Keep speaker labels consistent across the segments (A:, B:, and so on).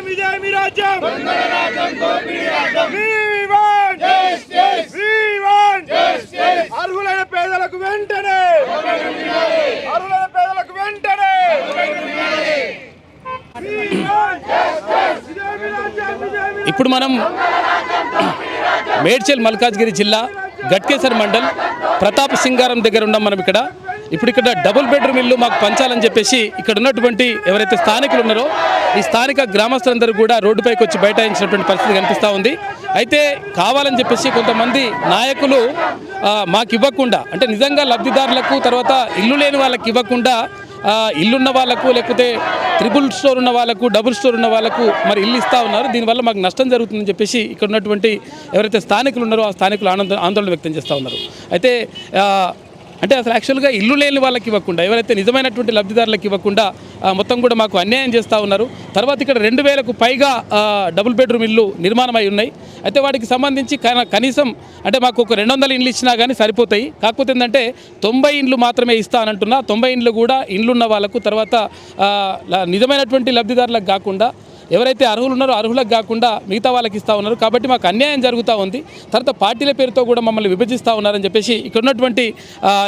A: విజయమి రాజ్యం అర్హులైన పేదలకు వెంటనే
B: ఇప్పుడు మనం మేడ్చల్ మల్కాజ్గిరి జిల్లా గట్కేసర్ మండల్ ప్రతాప్ సింగారం దగ్గర ఉన్నాం మనం ఇక్కడ డబుల్ బెడ్రూమ్ ఇల్లు మాకు పంచాలని చెప్పేసి ఇక్కడ ఉన్నటువంటి ఎవరైతే స్థానికులు ఉన్నారో ఈ స్థానిక గ్రామస్తులందరూ కూడా రోడ్డుపైకి వచ్చి బైఠాయించినటువంటి పరిస్థితి కనిపిస్తూ ఉంది. అయితే కావాలని చెప్పేసి కొంతమంది నాయకులు మాకు ఇవ్వకుండా, అంటే నిజంగా లబ్ధిదారులకు తర్వాత ఇల్లు లేని వాళ్ళకి ఇవ్వకుండా ఇల్లున్న వాళ్ళకు లేకపోతే ట్రిపుల్ స్టోర్ ఉన్న వాళ్ళకు డబుల్ స్టోర్ ఉన్న వాళ్ళకు మరి ఇల్లు ఇస్తూ ఉన్నారు. దీనివల్ల మాకు నష్టం జరుగుతుందని చెప్పేసి ఇక్కడ ఉన్నటువంటి ఎవరైతే స్థానికులు ఉన్నారో ఆ స్థానికులు ఆందోళన వ్యక్తం చేస్తూ ఉన్నారు. అయితే అంటే అసలు యాక్చువల్గా ఇల్లు లేని వాళ్ళకి ఇవ్వకుండా, ఎవరైతే నిజమైనటువంటి లబ్ధిదారులకు ఇవ్వకుండా మొత్తం కూడా మాకు అన్యాయం చేస్తూ ఉన్నారు. తర్వాత ఇక్కడ 2000కు పైగా డబుల్ బెడ్రూమ్ ఇల్లు నిర్మాణమై ఉన్నాయి. అయితే వాటికి సంబంధించి కనీసం అంటే మాకు ఒక 200 ఇండ్లు ఇచ్చినా కానీ సరిపోతాయి. కాకపోతే ఏంటంటే 90 ఇండ్లు మాత్రమే ఇస్తా అని అంటున్నా. 90 ఇండ్లు కూడా ఇండ్లున్న వాళ్ళకు, తర్వాత నిజమైనటువంటి లబ్ధిదారులకు కాకుండా ఎవరైతే అర్హులు ఉన్నారో అర్హులకు కాకుండా మిగతా వాళ్ళకి ఇస్తూ ఉన్నారు. కాబట్టి మాకు అన్యాయం జరుగుతూ ఉంది. తర్వాత పార్టీల పేరుతో కూడా మమ్మల్ని విభజిస్తూ ఉన్నారని చెప్పేసి ఇక్కడ ఉన్నటువంటి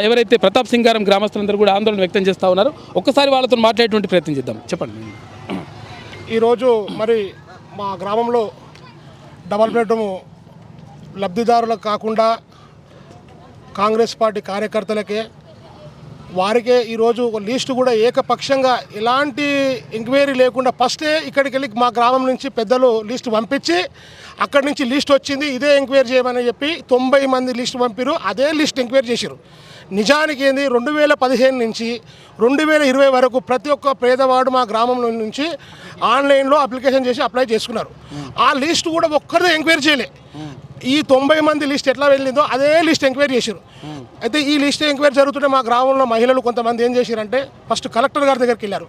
B: ఎవరైతే ప్రతాప్ సింగారం గ్రామస్తులందరూ కూడా ఆందోళన వ్యక్తం చేస్తూ ఉన్నారు. ఒక్కసారి వాళ్ళతో మాట్లాడేటువంటి ప్రయత్నం చేద్దాం. చెప్పండి.
C: ఈరోజు మరి మా గ్రామంలో డబల్ బెడ్రూమ్ లబ్ధిదారులకు కాకుండా కాంగ్రెస్ పార్టీ కార్యకర్తలకే వారికే ఈరోజు ఒక లిస్టు కూడా ఏకపక్షంగా ఎలాంటి ఎంక్వైరీ లేకుండా ఫస్టే ఇక్కడికి వెళ్ళి మా గ్రామం నుంచి పెద్దలు లిస్టు పంపించి అక్కడి నుంచి లిస్ట్ వచ్చింది, ఇదే ఎంక్వైరీ చేయమని చెప్పి 90 మంది లిస్టు పంపారు. అదే లిస్ట్ ఎంక్వైరీ చేశారు. నిజానికి ఏంది 2015 నుంచి 2020 వరకు ప్రతి ఒక్క పేదవాడు మా గ్రామం నుంచి ఆన్లైన్లో అప్లికేషన్ చేసి అప్లై చేసుకున్నారు. ఆ లిస్ట్ కూడా ఒక్కరిదే ఎంక్వైరీ చేయలే. ఈ 90 మంది లిస్ట్ ఎట్లా వెళ్ళిందో అదే లిస్ట్ ఎంక్వైరీ చేశారు. అయితే ఈ లిస్ట్ ఎంక్వైరీ జరుగుతుంటే మా గ్రామంలో మహిళలు కొంతమంది ఏం చేశారంటే ఫస్ట్ కలెక్టర్ గారి దగ్గరికి వెళ్ళారు.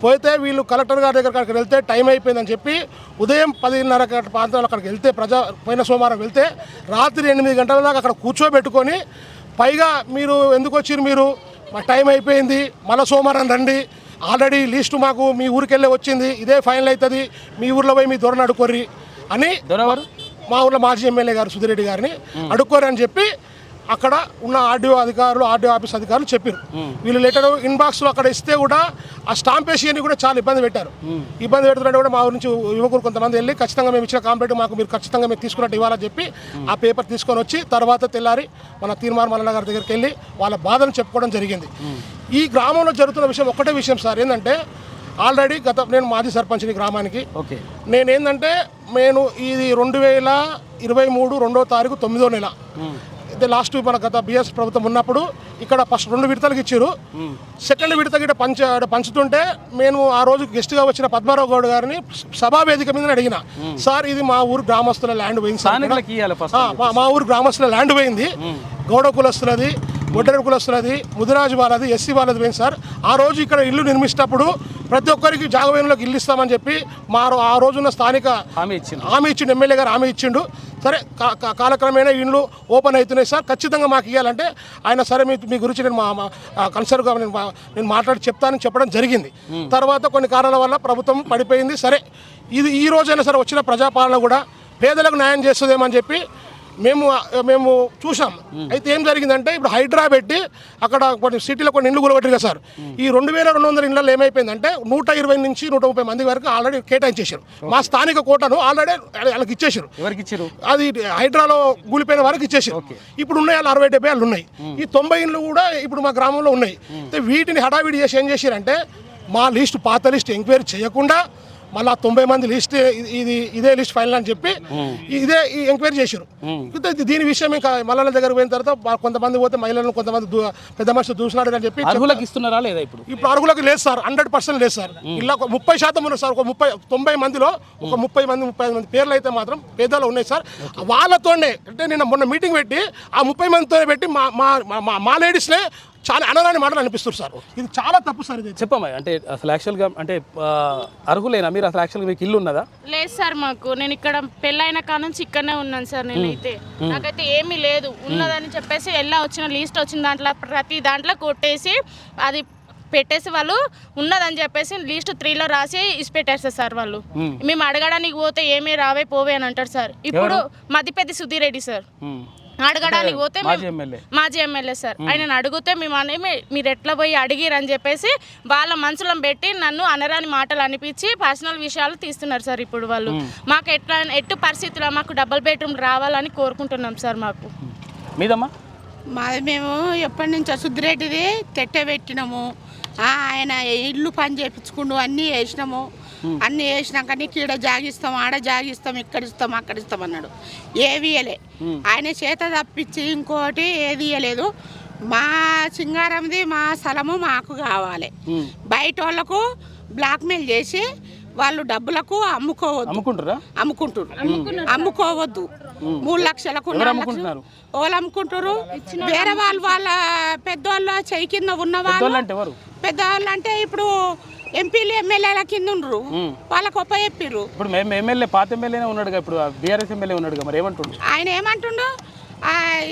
C: పోతే వీళ్ళు కలెక్టర్ గారి దగ్గరికి వెళ్తే టైం అయిపోయిందని చెప్పి ఉదయం 10:30 ప్రాంతంలో అక్కడికి వెళ్తే పోయిన సోమవారం వెళ్తే రాత్రి 8 గంటల దాకా అక్కడ కూర్చోబెట్టుకొని పైగా మీరు ఎందుకు వచ్చారు, మీరు మా టైం అయిపోయింది, మళ్ళీ సోమవారం రండి, ఆల్రెడీ లిస్టు మాకు మీ ఊరికి వెళ్ళి వచ్చింది, ఇదే ఫైనల్ అవుతుంది, మీ ఊర్లో పోయి మీ దొరని అడుక్కోర్రి అని మా ఊళ్ళో మాజీ ఎమ్మెల్యే గారు సుధిరెడ్డి గారిని అడుక్కోరు అని చెప్పి అక్కడ ఉన్న ఆర్డీఓ ఆఫీస్ అధికారులు చెప్పారు. వీళ్ళు లెటర్ ఇన్బాక్స్లో అక్కడ ఇస్తే కూడా ఆ స్టాంప్ వేసి అని కూడా చాలా ఇబ్బంది పెట్టారు. ఇబ్బంది పెడుతుంటే కూడా మా ఊరి నుంచి యువకులు కొంతమంది వెళ్ళి ఖచ్చితంగా మేము ఇచ్చిన కాంప్లైంట్ మాకు మీరు ఖచ్చితంగా మీరు తీసుకున్నట్టు ఇవ్వాలని చెప్పి ఆ పేపర్ తీసుకొని వచ్చి తర్వాత తెల్లారి మన తీర్మార్ మల్లన్న గారి దగ్గరికి వెళ్ళి వాళ్ళ బాధను చెప్పుకోవడం జరిగింది. ఈ గ్రామంలో జరుగుతున్న విషయం ఒకటే విషయం సార్, ఏంటంటే ఆల్రెడీ నేను మాజీ సర్పంచ్ని గ్రామానికి. నేనేంటంటే నేను ఇది 2023 2వ తారీఖు 9వ నెల అయితే లాస్ట్ మన గత బిఎస్ ప్రభుత్వం ఉన్నప్పుడు ఇక్కడ ఫస్ట్ 2 విడతలకు ఇచ్చారు. సెకండ్ విడత గిట్ట పంచుతుంటే నేను ఆ రోజు గెస్ట్గా వచ్చిన పద్మారావు గౌడ్ గారిని సభా వేదిక మీద అడిగిన, సార్ ఇది మా ఊరు గ్రామస్తుల ల్యాండ్ పోయింది సార్, మా ఊరు గ్రామస్తుల ల్యాండ్ పోయింది, గౌడ కులస్తులది, ఒడ్డెర కులస్తులది, ముదిరాజు వాళ్ళది, ఎస్సీ వాళ్ళది పోయింది సార్. ఆ రోజు ఇక్కడ ఇల్లు నిర్మిస్తప్పుడు ప్రతి ఒక్కరికి జాగవేనులోకి ఇల్లు ఇస్తామని చెప్పి ఆ రోజున్న స్థానిక హామీ ఇచ్చిండు, ఎమ్మెల్యే గారు హామీ ఇచ్చిండు. సరే కాలక్రమేణా ఇండ్లు ఓపెన్ అవుతున్నాయి సార్, ఖచ్చితంగా మాకు ఇవ్వాలంటే ఆయన సరే మీ గురించి నేను కన్సర్న్గా నేను మాట్లాడి చెప్తానని చెప్పడం జరిగింది. తర్వాత కొన్ని కారణాల వల్ల ప్రభుత్వం పడిపోయింది. సరే ఇది ఈ రోజైనా సరే వచ్చిన ప్రజాపాలన కూడా పేదలకు న్యాయం చేస్తుందేమని చెప్పి మేము చూసాం. అయితే ఏం జరిగిందంటే ఇప్పుడు హైడ్రా పెట్టి అక్కడ కొన్ని సిటీలో కొన్ని ఇండ్లు కూలగొట్టారు కదా సార్. ఈ 2200 ఇండ్లలో ఏమైపోయిందంటే 120 నుంచి 130 మంది వరకు ఆల్రెడీ కేటాయించేశారు. మా స్థానిక కోటను ఆల్రెడీ వాళ్ళకి ఇచ్చేసారు. అది హైడ్రాలో కూలిపోయిన వరకు ఇచ్చేసారు. ఇప్పుడు ఉన్నాయి 60-70 ఏళ్ళు ఉన్నాయి. ఈ 90 ఇండ్లు కూడా ఇప్పుడు మా గ్రామంలో ఉన్నాయి. అయితే వీటిని హడావిడి చేసి ఏం చేశారంటే మా లిస్టు పాత లిస్ట్ ఎంక్వైరీ చేయకుండా మళ్ళీ 90 మంది లిస్ట్ ఇదే లిస్ట్ ఫైనల్ అని చెప్పి ఇదే ఎంక్వైరీ చేశారు. దీని విషయం ఇంకా మల్లన్న దగ్గర పోయిన తర్వాత కొంతమంది పోతే మహిళలను కొంతమంది పెద్ద మనుషులు చూసినాడు అని చెప్పి
B: అర్హులకు ఇస్తున్నారా లేదా?
C: ఇప్పుడు అర్హులకు లేదు సార్, 100% లేదు సార్. ఇలా 30% ఉన్నారు సార్. ఒక 90 మందిలో ఒక 35 మంది పేర్లు అయితే మాత్రం పేదలు ఉన్నాయి సార్. వాళ్ళతోనే అంటే నేను మొన్న మీటింగ్ పెట్టి ఆ 30 మందితో పెట్టి మా లేడీస్నే చాలా అనరాని మాటలు అనిపిస్తుంది సార్. ఇది చాలా తప్పు సార్. ఇది
B: చెప్పమ్మా, అంటే అసలు యాక్చువల్గా అంటే అర్హులేనా మీరు? అసలు యాక్చువల్గా మీకు ఇల్లు ఉన్నదా?
D: లేదు సార్, మాకు నేను ఇక్కడ పెళ్ళైన కాడ నుంచి ఇక్కడనే ఉన్నాను సార్. నేనైతే నాకైతే ఏమీ లేదు. ఉన్నదని చెప్పేసి ఎలా వచ్చిన లిస్ట్ వచ్చిన దాంట్లో ప్రతి దాంట్లో కొట్టేసి అది పెట్టేసి వాళ్ళు ఉన్నదని చెప్పేసి లిస్ట్ 3లో రాసి ఇసి పెట్టేస్తారు సార్ వాళ్ళు. మేము అడగడానికి పోతే ఏమీ రావే పోవే అని అంటారు సార్. ఇప్పుడు మధ్యపెద్ది సుధీర్ రెడ్డి సార్ అడగడానికి పోతే మాజీ ఎమ్మెల్యే సార్ ఆయన అడిగితే మీరు ఎట్లా పోయి అడిగిరని చెప్పేసి వాళ్ళ మనసులను పెట్టి నన్ను అనరాని మాటలు అనిపించి పర్సనల్ విషయాలు తీస్తున్నారు సార్. ఇప్పుడు వాళ్ళు మాకు ఎట్టు పరిస్థితుల్లో మాకు డబుల్ బెడ్రూమ్ రావాలని కోరుకుంటున్నాం సార్. మాకు
B: మీదమ్మా
E: మాది మేము ఎప్పటి నుంచో సుద్దిరెడ్డిది పెట్టినాము. ఆయన ఇల్లు పని చేయించుకుంటూ అన్నీ వేసినాము. అన్నీ వేసినాక నీకు ఈడ జాగిస్తాం ఆడ జాగిస్తాం ఇక్కడ ఇస్తాం అక్కడ ఇస్తాం అన్నాడు. ఏవి ఇవ్వలే. ఆయన చేత తప్పించి ఇంకోటి ఏది ఇవ్వలేదు. మా సింగారంది మా స్థలము మాకు కావాలి. బయట వాళ్ళకు బ్లాక్మెయిల్ చేసి వాళ్ళు డబ్బులకు అమ్ముకోవద్దు. 3 లక్షలకు వాళ్ళు అమ్ముకుంటారు. వేరే వాళ్ళ పెద్దవాళ్ళ చెయ్యి కింద ఉన్న వాళ్ళు పెద్దవాళ్ళు అంటే ఇప్పుడు ఎంపీలు ఎమ్మెల్యేల కింద ఉండరు. వాళ్ళకి ఒప్ప చెప్పిర్రు.
B: ఇప్పుడు ఎమ్మెల్యే పాత ఎమ్మెల్యేనే ఉన్నాడుగా, ఇప్పుడు బీఆర్ఎస్ ఎమ్మెల్యే ఉన్నాడుగా, మరి ఏమంటుండు
E: ఆయన? ఏమంటుండు?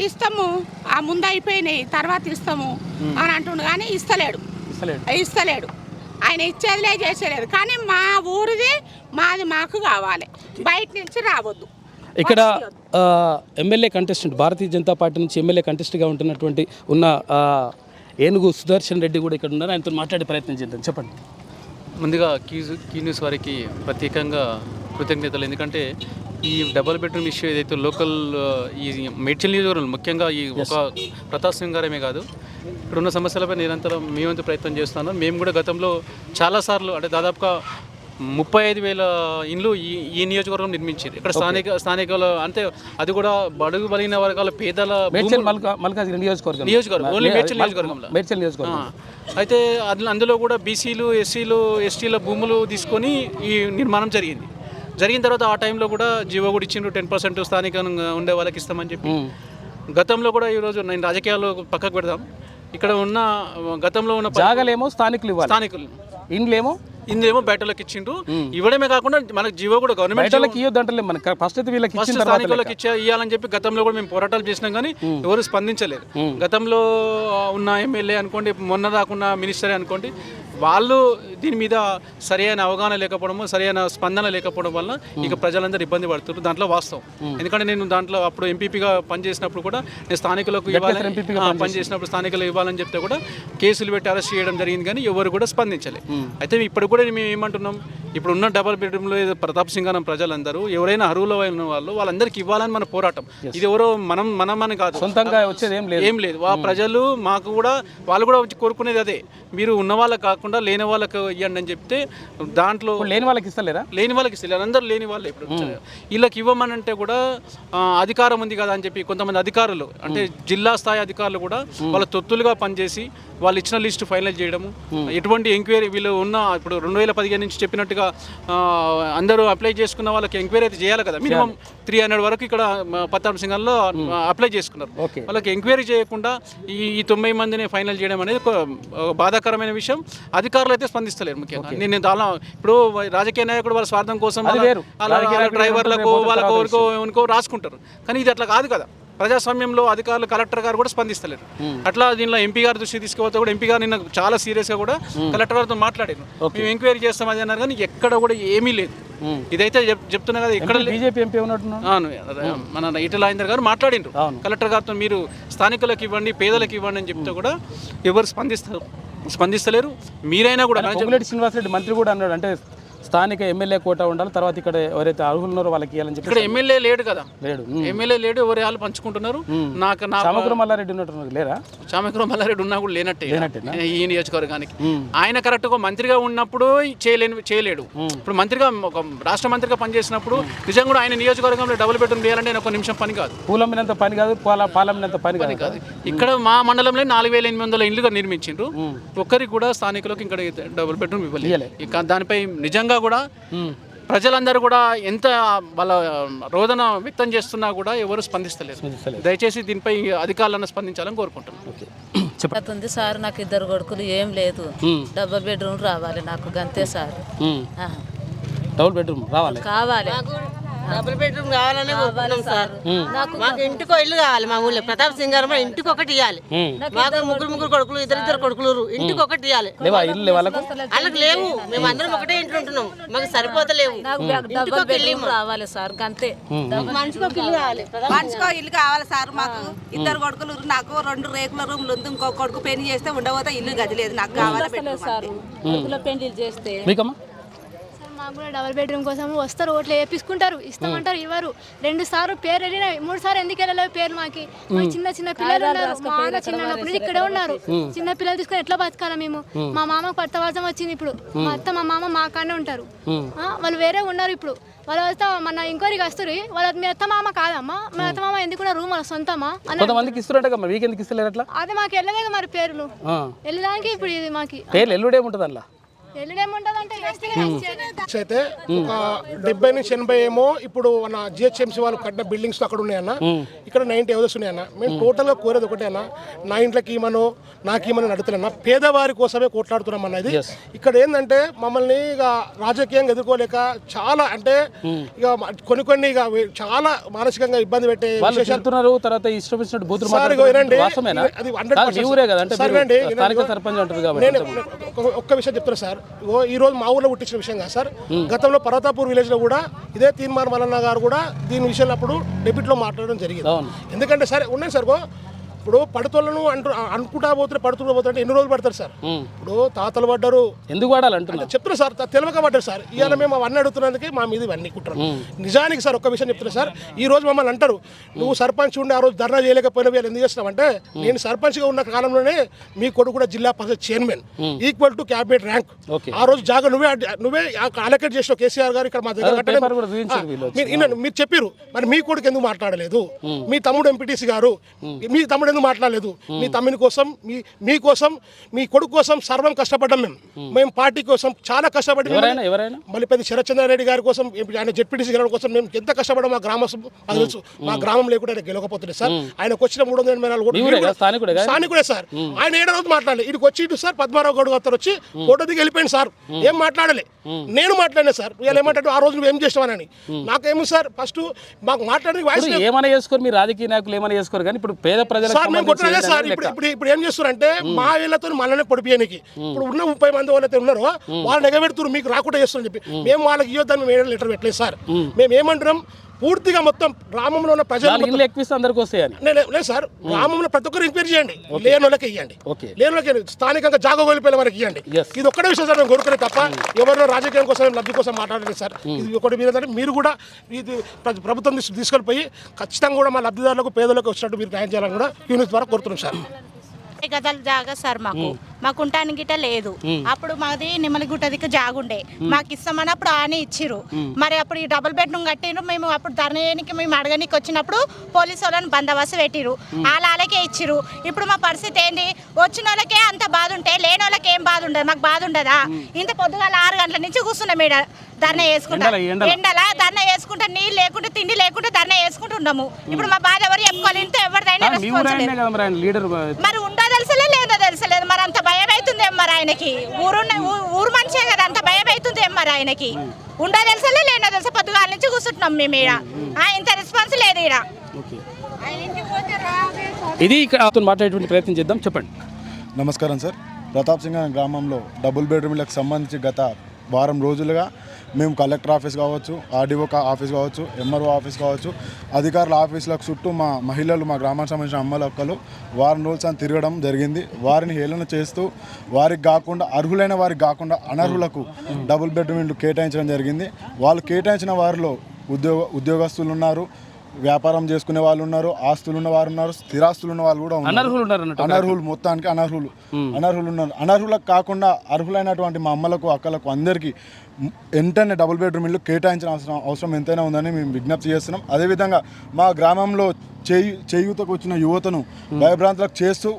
E: ఇస్తాము ముందు అయిపోయినాయి తర్వాత ఇస్తాము అని అంటుండు కానీ ఇస్తలేడు. ఆయన ఇచ్చేదిలే చేసేలేదు. కానీ మా ఊరిది మాది మాకు కావాలి, బయట నుంచి రావద్దు.
B: ఇక్కడ MLA contestant Bharatiya Janata party నుంచి ఎమ్మెల్యే కంటెస్ట్గా ఉంటున్నటువంటి ఏనుగు సుదర్శన్ రెడ్డి కూడా ఇక్కడ ఉన్నారు. ఆయనతో మాట్లాడే ప్రయత్నం చేద్దాం. చెప్పండి.
F: ముందుగా కీ న్యూస్ వారికి ప్రత్యేకంగా కృతజ్ఞతలు. ఎందుకంటే ఈ డబుల్ బెడ్రూమ్ ఇష్యూ ఏదైతే లోకల్ ఈ మేడ్చల్ నియోజకవర్గంలో ముఖ్యంగా ఈ ఒక ప్రతాప్ సింగారమే కాదు, ఇక్కడ ఉన్న సమస్యలపై నిరంతరం మీ వంతు ప్రయత్నం చేస్తున్నాను. మేము కూడా గతంలో చాలాసార్లు అంటే దాదాపుగా 35,000 ఇండ్లు ఈ నియోజకవర్గం నిర్మించారు. ఇక్కడ స్థానికులు అంటే అది కూడా బడుగు బలిగిన వర్గాల పేదల నియోజకవర్గం ఓన్లీ మేడ్చల్ నియోజకవర్గంలో. అయితే అందులో కూడా బీసీలు ఎస్సీలు ఎస్టీల భూములు తీసుకొని ఈ నిర్మాణం జరిగిన తర్వాత ఆ టైంలో కూడా జీవో కూడా ఇచ్చిండ్రు 10% స్థానికంగా ఉండే వాళ్ళకి ఇస్తామని చెప్పి. గతంలో కూడా ఈరోజు నేను రాజకీయాలు పక్కకు పెడదాం, ఇక్కడ ఉన్న గతంలో ఉన్న
B: జాగాలేమో స్థానికులు
F: ఇందులో బయటలోకి ఇచ్చిండ్రు. ఇవ్వడమే కాకుండా మనకు జీవో కూడా గవర్నమెంట్ స్థానికులకు ఇవ్వాలని చెప్పి గతంలో కూడా మేము పోరాటాలు చేసినాం కానీ ఎవరు స్పందించలేదు. గతంలో ఉన్న ఎమ్మెల్యే అనుకోండి, మొన్న దాకున్న మినిస్టరే అనుకోండి, వాళ్ళు దీని మీద సరైన అవగాహన లేకపోవడము సరైన స్పందన లేకపోవడం వల్ల ఇక ప్రజలందరూ ఇబ్బంది పడుతున్నారు. దాంట్లో వాస్తవం. ఎందుకంటే నేను దాంట్లో అప్పుడు ఎంపీపీగా పనిచేసినప్పుడు కూడా నేను స్థానికులకు పనిచేసినప్పుడు స్థానికులు ఇవ్వాలని చెప్తే కూడా కేసులు పెట్టి అరెస్ట్ చేయడం జరిగింది కానీ ఎవరు కూడా స్పందించలేదు. అయితే ఇప్పుడు కూడా మేము ఏమంటున్నాం, ఇప్పుడు ఉన్న డబుల్ బెడ్రూమ్లో ప్రతాప్ సింగారం ప్రజలందరూ ఎవరైనా అర్హులు అయిన వాళ్ళందరికీ ఇవ్వాలని మన పోరాటం. ఇది ఎవరో మనమని కాదు,
B: సొంతంగా వచ్చేది ఏం లేదు.
F: ప్రజలు మాకు కూడా వాళ్ళు కూడా కోరుకునేది అదే, మీరు ఉన్న వాళ్ళకి కాకుండా లేని వాళ్ళకి ఇవ్వండి అని చెప్తే దాంట్లో
B: లేని వాళ్ళకి ఇస్తలేరు.
F: అందరూ లేని వాళ్ళే. ఇప్పుడు వీళ్ళకి ఇవ్వమని అంటే కూడా అధికారం ఉంది కదా అని చెప్పి కొంతమంది అధికారులు అంటే జిల్లా స్థాయి అధికారులు కూడా వాళ్ళ తొత్తులుగా పనిచేసి వాళ్ళు ఇచ్చిన లిస్ట్ ఫైనలైజ్ చేయడము, ఎటువంటి ఎంక్వైరీ వీళ్ళు ఉన్న ఇప్పుడు 2015 నుంచి చెప్పినట్టుగా అందరూ అప్లై చేసుకున్న వాళ్ళకి ఎంక్వైరీ అయితే చేయాలి కదా. మినిమం 300 వరకు ఇక్కడ ప్రతాప్ సింగంలో అప్లై చేసుకున్నారు. వాళ్ళకి ఎంక్వైరీ చేయకుండా ఈ 90 మందిని ఫైనల్ చేయడం అనేది బాధాకరమైన విషయం. అధికారులు అయితే స్పందిస్తలేరు. ముఖ్యంగా నేను దానిలో ఇప్పుడు రాజకీయ నాయకుడు వాళ్ళ స్వార్థం కోసం డ్రైవర్లకు వాళ్ళకు రాసుకుంటారు, కానీ ఇది అట్లా కాదు కదా. ప్రజాస్వామ్యంలో అధికారులు కలెక్టర్ గారు కూడా స్పందిస్తలేరు. అట్లా దీనిలో ఎంపీ గారి దృష్టి తీసుకుపోతే కూడా ఎంపీ గారు నిన్న చాలా సీరియస్గా కూడా కలెక్టర్ గారితో మాట్లాడారు. మేము ఎంక్వైరీ చేస్తాం అది అన్నారు కానీ ఎక్కడ కూడా ఏమీ లేదు. ఇదైతే చెప్తున్నా కదా. ఇక్కడ
B: బీజేపీ ఎంపీ
F: మన ఈటెల రాజేందర్ గారు మాట్లాడిండ్రు కలెక్టర్ గారితో, మీరు స్థానికులకు ఇవ్వండి పేదలకు ఇవ్వండి అని చెప్తే కూడా ఎవరు స్పందిస్తలేరు. మీరైనా కూడా
B: శ్రీనివాసరెడ్డి మంత్రి కూడా అన్నాడు, అంటే స్థానిక ఎమ్మెల్యే కోట ఉండాలి, తర్వాత ఇక్కడ ఎవరైతే అర్హులు ఉన్నారో వాళ్ళకి ఇవ్వాలని చెప్పి.
F: ఇక్కడ ఎమ్మెల్యే లేడు కదా, ఎమ్మెల్యే లేడు, ఎవరి వాళ్ళు పంచుకుంటున్నారు.
B: చామకూర మల్లారెడ్డి ఉన్నట్టున్నారు, లేరా?
F: చామకూర మల్లారెడ్డి ఉన్నా కూడా లేనట్టే ఈ నియోజకవర్గానికి. ఆయన కరెక్ట్గా మంత్రిగా ఉన్నప్పుడు చేయలేడు. ఇప్పుడు మంత్రిగా ఒక రాష్ట్ర మంత్రిగా పనిచేసినప్పుడు నిజంగా కూడా ఆయన నియోజకవర్గంలో డబుల్ బెడ్రూమ్ వేయాలంటే ఒక నిమిషం పని కాదు,
B: పూలమ్మినంత పని కాదు, పాలమ్మినంత పని కాదు.
F: ఇక్కడ మా మండలంలో 4,800 ఇండ్లుగా నిర్మించిండ్రు. ఒక్కరికి కూడా స్థానికులకు ఇక్కడ డబుల్ బెడ్రూమ్ ఇవ్వలేదు. ఇక దానిపై నిజంగా కూడా ప్రజలందరూ కూడా ఎంత వాళ్ళ రోదన వ్యక్తం చేస్తున్నా కూడా ఎవరు స్పందిస్తలేదు. దయచేసి దీనిపై అధికారులను స్పందించాలని కోరుకుంటున్నాను.
G: సార్ నాకు 2 కొడుకులు, ఏం లేదు, డబుల్ బెడ్రూమ్ రావాలి నాకు, గంతే సార్.
B: డబుల్ బెడ్రూమ్ కావాలి.
H: డబుల్ బెడ్రూమ్ కావాలని కోరుకున్నాం సార్. మాకు ఇంటికో ఇల్లు కావాలి. మా ఊళ్ళో ప్రతాప్ సింగారం ఇంటికి ఒకటి ఇవ్వాలి. మాకు ముగ్గురు కొడుకులు, ఇద్దరు కొడుకులు, ఇంటికి ఒకటి ఇవ్వాలి. వాళ్ళకి లేవు. మేము అందరం ఒకటే ఇంట్లో ఉంటున్నాం. మాకు సరిపోతలేవు.
G: రావాలి సార్, అంతే.
H: మనిషికి ఒక ఇల్లు కావాలి.
I: మనిషికో ఇల్లు కావాలి సార్. మాకు ఇద్దరు కొడుకులు, నాకు 2 రేకుల రూమ్లు ఉంది. ఇంకో కొడుకు పెళ్లి చేస్తే ఉండబోతే ఇల్లు గది లేదు. నాకు కావాలి
G: సార్ పెళ్లి చేస్తే.
J: మాకు కూడా డబుల్ బెడ్రూమ్ కోసం వస్తారు, ఓట్లు వేపించుకుంటారు, ఇస్తామంటారు, ఇవ్వరు. 2 సార్లు పేరు వెళ్ళినాయి, 3 సార్లు ఎందుకు వెళ్ళలేవు పేర్లు? మాకు చిన్న చిన్న పిల్లలు ఉన్నారు. మా అన్న చిన్నప్పుడు ఇక్కడే ఉన్నారు. చిన్న పిల్లలు తీసుకొని ఎట్లా బతకాలా మేము? మా మామకు పట్టవాసం వచ్చింది. ఇప్పుడు మా అత్త మా మామ మా కానే ఉంటారు. వాళ్ళు వేరే ఉన్నారు. ఇప్పుడు వాళ్ళు వస్తే మన ఎంక్వైరీకి వస్తారు. వాళ్ళ మీ అత్త మామ కాదమ్మా, మీ అత్త మామ ఎందుకున్న రూమ్ వాళ్ళ సొంతమా
B: కొంతమందికి ఇస్తున్నట్టు మరి వీకెండ్కి ఇస్తలేరు అట్లా.
J: అది మాకు వెళ్ళలేదు మరి పేర్లు వెళ్ళడానికి. ఇప్పుడు ఇది మాకు
B: పేర్లు ఎల్లుడేముంటుంది అలా
C: అయితే ఒక 70 నుంచి 80 ఏమో ఇప్పుడు మన జిహెచ్ఎంసీ వాళ్ళు కట్టిన బిల్డింగ్స్ అక్కడ ఉన్నాయన్న. ఇక్కడ 90 హౌసెస్ ఉన్నాయన్న. మేము టోటల్గా కోరేది ఒకటే అన్న, నా ఇంట్లోకి ఏమనో నాకేమని అడుగుతున్నా, పేదవారి కోసమే కొట్లాడుతున్నాం అన్నది. ఇక్కడ ఏంటంటే మమ్మల్ని ఇక రాజకీయంగా ఎదుర్కోలేక చాలా అంటే ఇక కొన్ని ఇక చాలా మానసికంగా ఇబ్బంది పెట్టే విశేషాలు.
B: తర్వాత ఇష్టం వచ్చినట్టు బూతులు
C: నేను ఒక్క విషయం చెప్తున్నా సార్. ఈ రోజు మా ఊర్లో పుట్టించిన విషయం కాదు సార్. గతంలో పర్వతాపూర్ విలేజ్ లో కూడా ఇదే తీన్మార్ మల్లన్న గారు కూడా దీని విషయంలో అప్పుడు డెబిట్ లో మాట్లాడడం జరిగింది. ఎందుకంటే సరే ఉన్నాయి సార్, ఇప్పుడు పడుతులను అనుకుంటా పోతే పడుతూ పోతుంటే ఎన్ని రోజులు పడతారు సార్? ఇప్పుడు తాతలు పడ్డారు,
B: ఎందుకు పడాలంటున్నా
C: చెప్తున్నా సార్, తెలియక పడ్డారు సార్. ఇవాళ మేము అవన్నీ అడుగుతున్నందుకే మా మీద ఇవన్నీ కుట్రారు. నిజానికి సార్ ఒక్క విషయం చెప్తున్నా సార్, ఈ రోజు మమ్మల్ని అంటారు నువ్వు సర్పంచ్ ఉండి ఆ రోజు ధర్నా చేయలేకపోయినా వీళ్ళు ఎందుకు చేస్తున్నావంటే, నేను సర్పంచ్గా ఉన్న కాలంలోనే మీ కొడుకు కూడా zilla parishad chairman equal to cabinet rank. ఆ రోజు జాగా నువ్వే అలొకేట్ చేసిన కేసీఆర్ గారు ఇక్కడ మా దగ్గర మీరు చెప్పారు. మరి మీ కొడుకు ఎందుకు మాట్లాడలేదు? మీ తమ్ముడు ఎంపీటీసీ గారు మీ తమ్ముడు ఎందుకు మాట్లాడలేదు? మీ తమ్ముని కోసం మీకోసం మీ కొడుకు కోసం సర్వం కష్టపడ్డాం. మేము పార్టీ కోసం చాలా కష్టపడి మళ్ళీ శరత్చంద్రారెడ్డి గారి కోసం, ఆయన జెడ్పీటీసీ గారి కోసం మేము ఎంత కష్టపడ్డాం మా గ్రామం తెలుసు. మా గ్రామం లేకుండా ఆయన గెలవకపోతుంది సార్. ఆయనకు వచ్చిన 384 స్థానికుడే సార్. ఆయన 7 రోజులు మాట్లాడలేదు. ఇటుకు వచ్చి ఇటు సార్ పద్మారావు గౌడ్ గారు వచ్చి ఫోటో దిగి వెళ్ళిపోయింది సార్. ఏం మాట్లాడలే. నేను మాట్లాడినా సార్. వీళ్ళు ఏమంటాడు ఆ రోజు నువ్వు ఏం చేస్తావని. నాకేమో సార్ ఫస్ట్ మాకు మాట్లాడడానికి వాయిస్
B: ఏమైనా చేసుకోరు, మీ రాజకీయ నాయకులు ఏమైనా చేసుకోరు, కానీ ఇప్పుడు పేద ప్రజలకు
C: సార్ ఇప్పుడు ఏం చేస్తారంటే మా వీళ్ళతో మనల్ని పొడిపియడానికి ఇప్పుడు ఉన్న 30 మంది వాళ్ళైతే ఉన్నారో వాళ్ళని ఎగబెడుతున్నారు, మీకు రాకుండా చేస్తారని చెప్పి. మేము వాళ్ళకి ఇవ్వద్దని మేము లెటర్ పెట్టలేదు సార్. మేము ఏమంటున్నాం, పూర్తిగా మొత్తం గ్రామంలో ఉన్న ప్రజలు లేదు సార్. గ్రామంలో ప్రతి ఒక్కరు ఎంక్వైరీ చేయండి, లేని వాళ్ళకి ఇవ్వండి, లేని వాళ్ళకి స్థానికంగా జాగ కోల్పోయిన వారికి ఇవ్వండి. ఇది ఒక్కటే విషయం సార్ మేము కోరుకునే తప్ప ఎవరినో రాజకీయం కోసం లబ్ధి కోసం మాట్లాడలేదు సార్. ఇది ఒకటి మీద మీరు కూడా ఇది ప్రభుత్వం తీసుకెళ్ళిపోయి ఖచ్చితంగా కూడా మా లబ్ధిదారులకు పేదలకు వచ్చినట్టు మీరు న్యాయం చేయాలని కూడా యూనిట్ ద్వారా కోరుతున్నాం సార్.
D: గదల జాగా సార్ మాకు ఉంటానికి గిట్ట లేదు. అప్పుడు మాది నిమ్మలగుట్ట దిక్కు జాగుండే, మాకు ఇస్తామని అప్పుడు ఆని ఇచ్చిరు. మరి అప్పుడు ఈ డబుల్ బెడ్రూమ్ కట్టిరు. మేము అప్పుడు ధర్నానికి మేము అడగనికి వచ్చినప్పుడు పోలీసు వాళ్ళని బందోబస్తు పెట్టిరు, వాళ్ళకే ఇచ్చిరు. ఇప్పుడు మా పరిస్థితి ఏంది? వచ్చిన వాళ్ళకే అంత బాధ ఉంటే లేని వాళ్ళకి ఏం బాధ ఉండదు? మాకు బాధ ఉండదా? ఇంత పొద్దుగాల 6 గంటల నుంచి కూర్చున్నాం ఈడ ధర్నా చేసుకుంటా, ఎండలా ధర్నా చేసుకుంటా, నీళ్ళు లేకుండా తిండి లేకుండా ధర్నా చేసుకుంటున్నాము. ఇప్పుడు మా బాధ ఎవరు చెప్పుకోవాలి? ఇంత ఎవరిదైనా మరి ఉందా తెలుసలే లేదా తెలుసలేదు. మరి అంత భయం అవుతుంది ఏం మరి ఆయనకి? ఊరు మనిషే కదా, అంత భయం అవుతుంది ఏం మరి ఆయనకి? ఉండా తెలుసలే లేదా తెలుసా? పొద్దుగాల నుంచి కూర్చుంటున్నాం మేము ఈడ, ఇంత రెస్పాన్స్ లేదు ఈడ.
B: ఇది ఇక్కడ మాట్లాడేటువంటి ప్రయత్నం చేద్దాం. చెప్పండి.
K: నమస్కారం సార్. ప్రతాప్ సింగారం గ్రామంలో డబుల్ బెడ్రూమ్లకు సంబంధించి గత వారం రోజులుగా మేము కలెక్టర్ ఆఫీస్ కావచ్చు, ఆర్డీఓ ఆఫీస్ కావచ్చు, ఎంఆర్ఓ ఆఫీస్ కావచ్చు, అధికారుల ఆఫీసులకు చుట్టూ మా మహిళలు, మా గ్రామానికి సంబంధించిన అమ్మలక్కలు వారం రోజులు తిరగడం జరిగింది. వారిని హేళన చేస్తూ వారికి కాకుండా అర్హులైన వారికి కాకుండా అనర్హులకు డబుల్ బెడ్రూమ్ ఇల్లు కేటాయించడం జరిగింది. వాళ్ళు కేటాయించిన వారిలో ఉద్యోగస్తులు ఉన్నారు, వ్యాపారం చేసుకునే వాళ్ళు ఉన్నారు, ఆస్తులు ఉన్న వారు ఉన్నారు, స్థిరాస్తులు ఉన్న వాళ్ళు కూడా ఉన్నారు. అనర్హులు మొత్తానికి అనర్హులు ఉన్నారు. అనర్హులకు కాకుండా అర్హులైనటువంటి మా అమ్మలకు, అక్కలకు అందరికీ వెంటనే డబుల్ బెడ్రూమ్ ఇల్లు కేటాయించిన అవసరం ఎంతైనా ఉందని మేము విజ్ఞప్తి చేస్తున్నాం. అదేవిధంగా మా గ్రామంలో చేయూతకు వచ్చిన యువతను భయభ్రాంతులకు చేస్తూ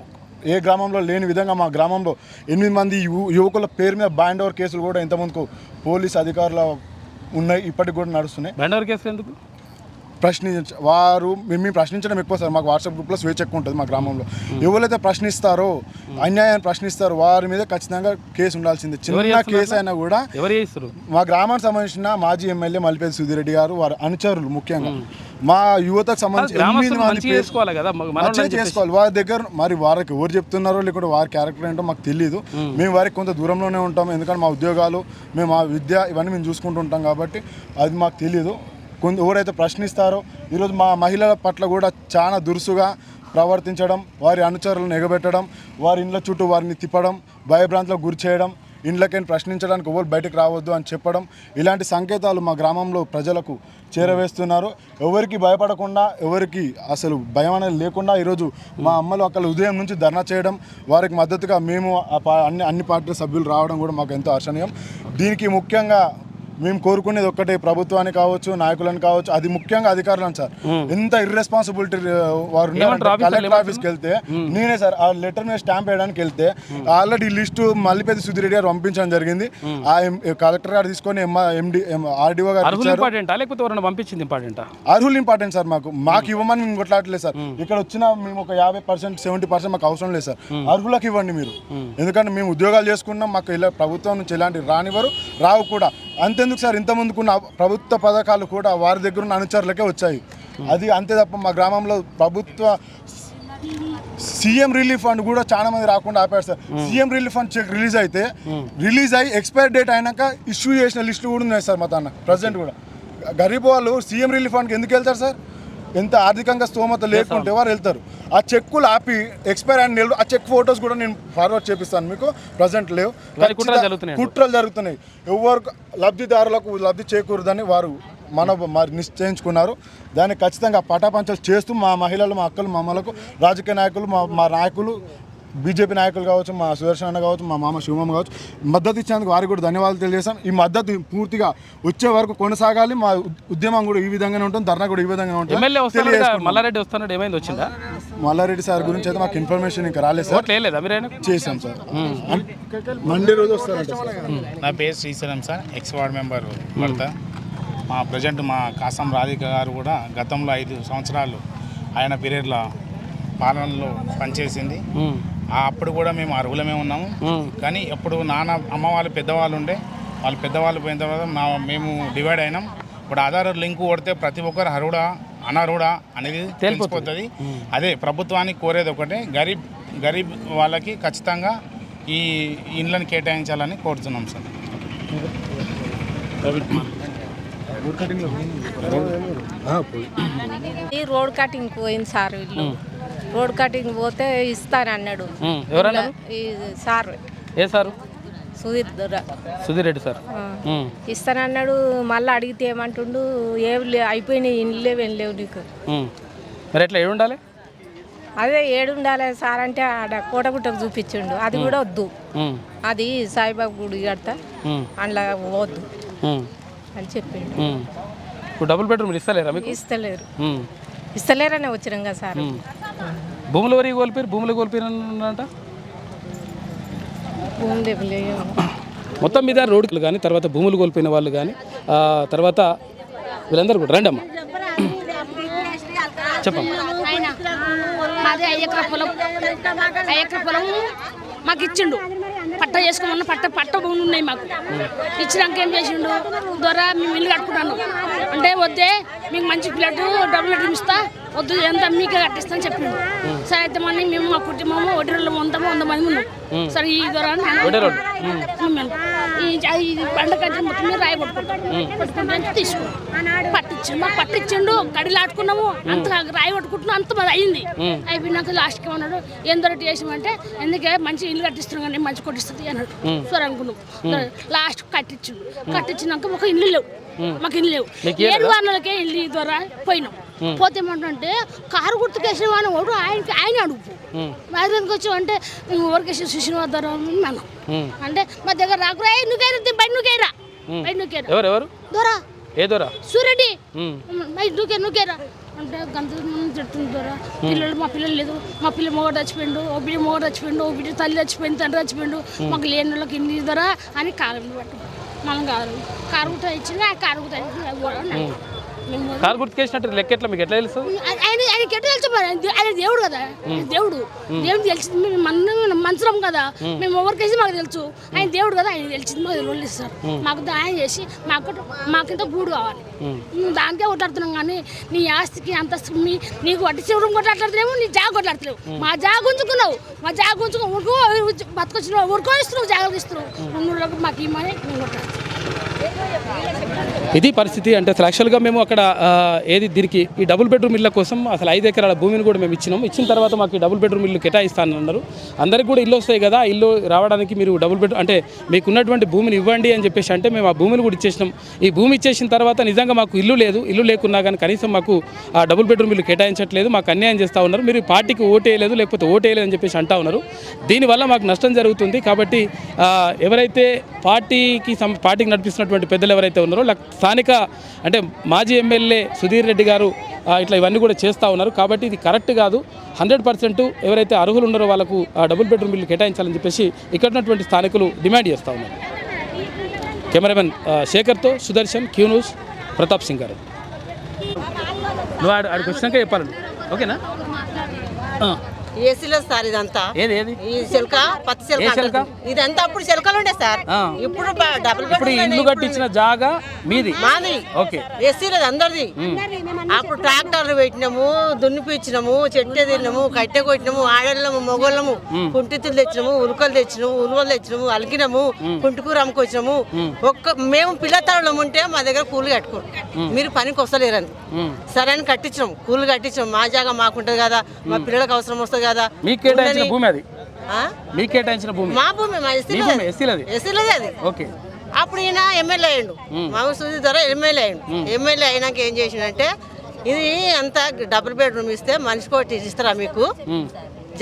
K: ఏ గ్రామంలో లేని విధంగా మా గ్రామంలో 8 మంది యువకుల పేరు మీద బ్యాండ్ ఓవర్ కేసులు కూడా ఇంతకుముందుకు పోలీస్ అధికారులు ఉన్నాయి, ఇప్పటికి కూడా నడుస్తున్నాయి.
B: బ్యాండ్ ఓవర్ కేసులు ఎందుకు?
K: మేము ప్రశ్నించడం ఎక్కువ సార్. మాకు వాట్సాప్ గ్రూప్లో స్వేచ్ఛ ఎక్కువ ఉంటుంది మా గ్రామంలో. ఎవరైతే ప్రశ్నిస్తారో, అన్యాయాన్ని ప్రశ్నిస్తారో వారి మీద ఖచ్చితంగా కేసు ఉండాల్సిందే. చిన్న కేసు అయినా కూడా మా గ్రామానికి సంబంధించిన మాజీ ఎమ్మెల్యే మల్లిపల్లి సుధీరెడ్డి గారు, వారి అనుచరులు ముఖ్యంగా మా యువతకు సంబంధించి 8 మంది చేసుకోవాలి. వారి దగ్గర మరి వారికి ఎవరు చెప్తున్నారో లేకుంటే వారి క్యారెక్టర్ ఏంటో మాకు తెలియదు. మేము వారికి కొంత దూరంలోనే ఉంటాం, ఎందుకంటే మా ఉద్యోగాలు, మేము మా విద్య ఇవన్నీ మేము చూసుకుంటూ ఉంటాం కాబట్టి అది మాకు తెలియదు. ఎవరైతే ప్రశ్నిస్తారో ఈరోజు మా మహిళల పట్ల కూడా చాలా దురుసుగా ప్రవర్తించడం, వారి అనుచరులను ఎగబెట్టడం, వారి ఇండ్ల చుట్టూ వారిని తిప్పడం, భయభ్రాంతులకు గురి చేయడం, ఇండ్లకైనా ప్రశ్నించడానికి ఎవరు బయటకు రావద్దు అని చెప్పడం, ఇలాంటి సంకేతాలు మా గ్రామంలో ప్రజలకు చేరవేస్తున్నారు. ఎవరికి భయపడకుండా, ఎవరికి అసలు భయం అనేది లేకుండా ఈరోజు మా అమ్మలు అక్కడ ఉదయం నుంచి ధర్నా చేయడం, వారికి మద్దతుగా మేము అన్ని పార్టీల సభ్యులు రావడం కూడా మాకు ఎంతో హర్షణీయం. దీనికి ముఖ్యంగా మేము కోరుకునేది ఒక్కటే, ప్రభుత్వాన్ని కావచ్చు, నాయకులను కావచ్చు, అది ముఖ్యంగా అధికారులను సార్. ఎంత ఇర్రెస్పాన్సిబిలిటీ వారు కలెక్టర్ ఆఫీస్కి వెళ్తే, నేనే సార్ ఆ లెటర్ మీద స్టాంప్ వేయడానికి వెళ్తే ఆల్రెడీ లిస్టు మల్లిపల్లి సుధీరెడ్డి గారు పంపించడం జరిగింది. ఆ కలెక్టర్ గారు తీసుకొని ఎండి ఆర్డీఓ గారు అర్హులు ఇంపార్టెంట్ సార్. మాకు ఇవ్వమని మేము కొట్లాడలేదు సార్. ఇక్కడ వచ్చిన మేము ఒక 50%, 70% మాకు అవసరం లేదు సార్. అర్హులకు ఇవ్వండి మీరు, ఎందుకంటే మేము ఉద్యోగాలు చేసుకున్నాం. మాకు ఇలా ప్రభుత్వం నుంచి ఎలాంటి రానివ్వరు, రావు కూడా. అంతెందుకు సార్, ఇంత ముందుకున్న ప్రభుత్వ పథకాలు కూడా వారి దగ్గర ఉన్న అనుచరులకే వచ్చాయి. అది అంతే తప్ప మా గ్రామంలో ప్రభుత్వ సీఎం రిలీఫ్ ఫండ్ కూడా చాలా మంది రాకుండా ఆపారు sir. CM relief fund check release అయ్యి ఎక్స్పైర్ డేట్ అయినాక ఇష్యూ చేసిన లిస్టులు కూడా ఉన్నాయి సార్ మా తన ప్రజెంట్ కూడా. గరీబ్ వాళ్ళు సీఎం రిలీఫ్ ఫండ్కి ఎందుకు వెళ్తారు సార్? ఎంత ఆర్థికంగా స్తోమత లేకుంటే వారు వెళ్తారు. ఆ చెక్కులు ఆపి ఎక్స్పైర్ అయిన నెలలు, ఆ చెక్ ఫొటోస్ కూడా నేను ఫార్వర్డ్ చేపిస్తాను మీకు. ప్రజెంట్ లేవు, కుట్రలు జరుగుతున్నాయి. ఎవరు లబ్ధిదారులకు లబ్ధి చేకూరదని వారు మరి నిశ్చయించుకున్నారు. దాన్ని ఖచ్చితంగా పటాపంచలు చేస్తూ మా మహిళలు, మా అక్కలు, మా అమ్మలకు, రాజకీయ నాయకులు, మా నాయకులు, బీజేపీ నాయకులు కావచ్చు, మా సుదర్శన్ అన్న కావచ్చు, మా మామ శివమామ కావచ్చు, మద్దతు ఇచ్చేందుకు వారికి కూడా ధన్యవాదాలు తెలియజేస్తాం. ఈ మద్దతు పూర్తిగా వచ్చే వరకు కొనసాగాలి. మా ఉద్యమం కూడా ఈ విధంగానే ఉంటుంది, ధర్నా కూడా ఈ విధంగా ఉంటుంది.
B: మల్లారెడ్డి వస్తున్నాడు, ఏమైంది వచ్చిందా?
K: మల్లారెడ్డి సార్ గురించి అయితే మాకు ఇన్ఫర్మేషన్ ఇంకా రాలేదు సార్. చేసాం సార్, మండే రోజు వస్తారంట.
L: నా పేరు శ్రీశైలం సార్, ఎక్స్-వార్డ్ మెంబర్ భర్త. మా ప్రజెంట్ మా కాసం రాధిక గారు కూడా గతంలో 5 సంవత్సరాలు ఆయన పీరియడ్లో పాలనలో పనిచేసింది. అప్పుడు కూడా మేము అర్హులమే ఉన్నాము. కానీ ఎప్పుడు అమ్మ వాళ్ళు పెద్దవాళ్ళు ఉండే, వాళ్ళు పెద్దవాళ్ళు పోయిన తర్వాత మేము డివైడ్ అయినాం. ఇప్పుడు ఆధార్ లింక్ కొడితే ప్రతి ఒక్కరు అర్హుడా అనర్హుడా అనేది తెలిసిపోతుంది. అదే ప్రభుత్వానికి కోరేది ఒకటే, గరీబ్ వాళ్ళకి ఖచ్చితంగా ఈ ఇండ్లను కేటాయించాలని కోరుతున్నాం సార్.
G: ఈ రోడ్ కటింగ్ పోయింది సార్. వీళ్ళు రోడ్ కటింగ్ పోతే ఇస్తానన్నాడు ఈ సార్.
B: ఏ సారు?
G: సుధీర్ రెడ్డి సార్ ఇస్తానన్నాడు. మళ్ళీ అడిగితే ఏమంటుండు, అయిపోయినాయి ఇండ్లే వెళ్ళలేవు నీకు.
B: మరి ఎట్లా ఏడు ఉండాలి?
G: అదే ఏడుండాలి సార్ అంటే ఆడ కోటగుట్టకు చూపించిండు. అది కూడా వద్దు, అది సాయిబాబు గుడి కడతా అందులో పోవద్దు అని చెప్పిండు.
B: ఇప్పుడు డబుల్ బెడ్రూమ్ ఇస్తలేరా మీకు?
G: ఇస్తలేరనే వచ్చినాం కదా సార్.
B: భూములు ఎవరికి కోల్పోయారు? భూములు కోల్పోయారంట. మొత్తం మీద రోడ్లు కానీ, తర్వాత భూములు కోల్పోయిన వాళ్ళు కానీ, తర్వాత వీళ్ళందరూ కూడా రండి అమ్మా చెప్పమ్మా.
D: మాది 5 ఎకరాల పొలం మాకు ఇచ్చిండు. పట్ట చేసుకోమన్న పట్ట భూములు ఉన్నాయి మాకు. ఇచ్చినాక ఏం చేసిండు, ద్వారా మేము ఇల్లు కట్టుకుంటాను అంటే వద్దే మీకు మంచి ప్లేట్ డబుల్ బెడ్రూమ్ ఇస్తా, వద్దు ఎంత మీకే కట్టిస్తాను చెప్పిండు. సరే అయితే మళ్ళీ మేము మా కుటుంబము ఒడ్డీలో ఉంటాము, 100 మంది ఉన్నాం. సరే ఈ ద్వారా ఈ పండుగ మొత్తం మీద రాయి పట్టుకుంటే తీసుకో పట్టించిండు. మాకు పట్టించిండు, కడిలాడుకున్నాము, అంత రాయి పట్టుకుంటున్నాం, అంత మంది అయింది. అయిపోయినాక లాస్ట్కి ఏమన్నాడు, ఏం దొరటి చేసామంటే ఎందుకే మంచి ఇల్లు కట్టిస్తున్నాం కానీ మంచి కొట్టిస్తుంది అన్నాడు. సరే అనుకున్నాం. లాస్ట్ కట్టించినాక ఒక ఇల్లు లేవు, మాకు ఇల్లు లేవు. 7 వారాలకే ఇల్లు ద్వారా పోయినాం. పోతే ఏమంటే కారు గుర్తుకేసిన వాడిని వాడు ఆయన అడుగు ఎందుకు వచ్చావు అంటే ఊరికేసి చూసిన ద్వారా మనం అంటే మా దగ్గర రాకురా, నువ్వేరా బయట నువ్వేరా బయట నువ్వేరా
B: ఎవరు దొరా ఏ దొరా
D: సూరెడ్డి బయట నువ్వేరా అంటే గంత తిడుతుంది ద్వారా. మా పిల్లలు లేదు, మా పిల్ల మొగడు చచ్చిపోయిండు, ఓ బిడ్డ మొగడు చచ్చిపోయిండు, ఓ బిడ్డ తల్లి చచ్చిపోయింది, తండ్రి చచ్చిపోయిండు, మాకు లేని వాళ్ళకి ఇన్ని ద్వారా అని కారు పట్టు మనం కారు గుట్ట ఇచ్చింది. ఆ కారు గుట్ట
B: కారు గుర్తుకేసినట్టు లెక్క ఎట్లా మీకు ఎట్లా తెలుసు?
J: ఆయన ఎట్లా తెలుసు? ఆయన దేవుడు కదా, దేవుడు తెలిసింది. మేము మంచరం కదా, మేము ఎవరికేసి మాకు తెలుసు. ఆయన దేవుడు కదా, ఆయన తెలిసింది మాకు తెలియదు సార్. మాకు ఆయన చేసి మాకింత గూడు కావాలి, దానికే కొట్లాడుతున్నాం. కానీ నీ ఆస్తికి అంతస్తు నీకు వడ్డీ చివరం కొట్లాడలేవు, నీ జాగ కొట్లాడలేవు. మా జాగ ఉంచుకున్నావు, మా జాగ ఉంచుకో బతుకొచ్చినావు, ఊరుకోనిస్తున్నావు, జాగ ఇస్తున్నావు. మాకు ఈ మనీ
B: ఇది పరిస్థితి. అంటే అసలు యాక్చువల్గా మేము అక్కడ ఏది దీనికి ఈ డబుల్ బెడ్రూమ్ ఇళ్ళ కోసం అసలు 5 ఎకరాల భూమిని కూడా మేము ఇచ్చినాం. ఇచ్చిన తర్వాత మాకు ఈ డబుల్ బెడ్రూమ్ ఇల్లు కేటాయిస్తానన్నారు. అందరికి కూడా ఇల్లు వస్తాయి కదా, ఇల్లు రావడానికి మీరు డబుల్ బెడ్రూమ్ అంటే మీకు ఉన్నటువంటి భూమిని ఇవ్వండి అని చెప్పేసి అంటే మేము ఆ భూమిని కూడా ఇచ్చేసినాం. ఈ భూమి ఇచ్చేసిన తర్వాత నిజంగా మాకు ఇల్లు లేదు, ఇల్లు లేకున్నా కానీ కనీసం మాకు ఆ డబుల్ బెడ్రూమ్ ఇల్లు కేటాయించట్లేదు, మాకు అన్యాయం చేస్తూ ఉన్నారు. మీరు పార్టీకి ఓటేయలేదు, లేకపోతే ఓటేయలేదు అని చెప్పేసి అంటా ఉన్నారు. దీనివల్ల మాకు నష్టం జరుగుతుంది. కాబట్టి ఎవరైతే పార్టీకి నడిపిస్తున్నటువంటి పెద్దలు ఎవరైతే ఉన్నారో స్థానిక అంటే మాజీ ఎమ్మెల్యే సుధీర్ రెడ్డి గారు ఇట్లా ఇవన్నీ కూడా చేస్తూ ఉన్నారు. కాబట్టి ఇది కరెక్ట్ కాదు. 100% ఎవరైతే అర్హులు ఉన్నారో వాళ్ళకు డబుల్ బెడ్రూమ్ ఇల్లు కేటాయించాలని చెప్పేసి ఇక్కడ ఉన్నటువంటి స్థానికులు డిమాండ్ చేస్తూ ఉన్నారు. కెమెరామెన్ శేఖర్తో సుదర్శన్, క్యూ న్యూస్, ప్రతాప్ సింగ్ గారు. నువ్వు ఆడికి వచ్చినాక చెప్పాలి, ఓకేనా?
H: ఏసీలో సార్ ఇదంతా
B: ఏది
H: ఈ చిలక పత్తి చిలక ఇదంతా అప్పుడు చిలకలు ఉండే సార్. ఇప్పుడు డబుల్
B: ఇప్పుడు ఇల్లు కట్టించిన జాగా మీది
H: మాది.
B: ఓకే,
H: ఏసీలో అందరిది. అప్పుడు ట్రాక్టర్లు పెట్టినాము, దున్నిపించినాము, చెట్టు తిన్నాము, కట్టె కొట్టినాము, ఆడళ్ళము, మొగోళ్ళము, కుంటితులు తెచ్చినాము, ఉలుకలు తెచ్చినాము, ఉలువలు తెచ్చినాము, అలికినాము, కుంటికూర అమ్ముకొచ్చినాము. మేము పిల్లతరులం ఉంటే మా దగ్గర కూలి కట్టుకోండి, మీరు పనికి వస్తలేరని సరే అని కట్టించినాం, కూలి కట్టించినాం. మా జాగా మాకుంటది కదా, మా పిల్లలకు అవసరం వస్తుంది కదా.
B: మీకు కేటాయించిన భూమి అది, మీకు కేటాయించిన భూమి
H: మా భూమి, మా ఎస్సీలది అది.
B: ఓకే,
H: అప్పుడు ఈయన ఎమ్మెల్యే అయ్యిండు, మా సుధీర్ ద్వారా ఎమ్మెల్యే అయ్యిండు. ఎమ్మెల్యే అయినాక ఏం చేసిండంటే ఇది అంతా డబుల్ బెడ్రూమ్ ఇస్తే మనిషికి ఒకటి ఇస్తారా, మీకు